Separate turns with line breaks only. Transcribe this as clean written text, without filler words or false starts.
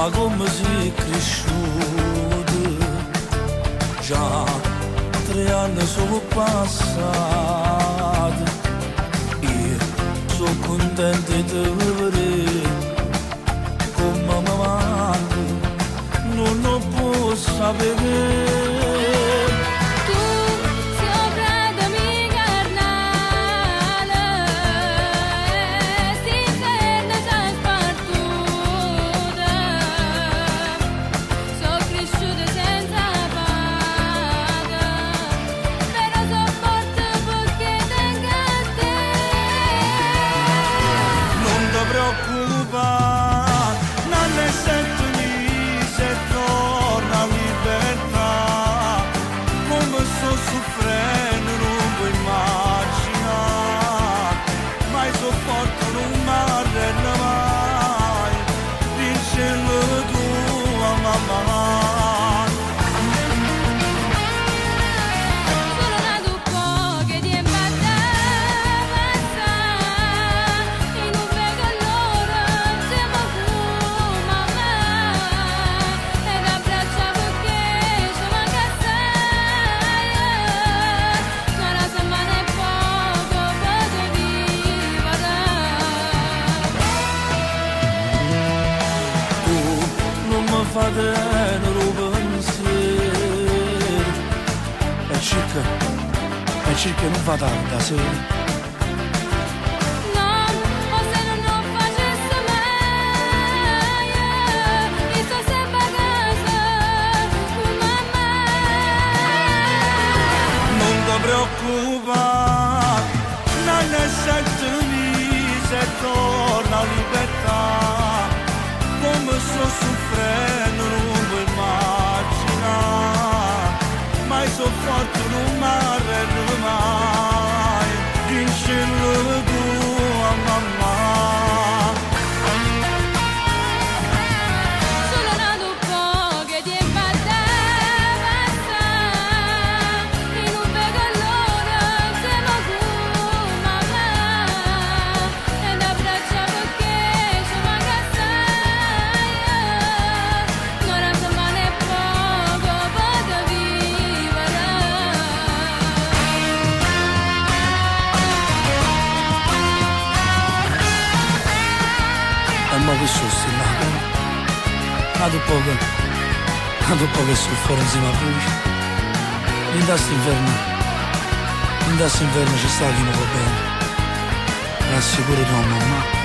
como si cresciuto, già 3 anni sono passati, io sono contento di vedere come mi manca, non lo posso sapere. Preoccupare, non ne sento se torna libertà, come sto soffrendo non puoi immaginare, mai so forte non mi arrendo mai, diccelo tu a mamma. Fate un pensiero e cerca non fa tarda sera.
No, o se non facesse mai, mi sto sempre a casa con mamma.
Non ti preoccupare, non ne sentimi se torna libertà, come sto soffrendo non puoi immaginare, mai so forte non mi arrendo mai, diccelo tu a mamma.
Solo nato poco che ti imbatteva in un vecchio allora siamo con mamma e da braccia perché ci manca assai, non ha male poco posso vivere.
E mo che sono stillato, nato poco che soffro insieme a voi, in questo inverno ci sta chi non va bene, rassicuro tua mamma.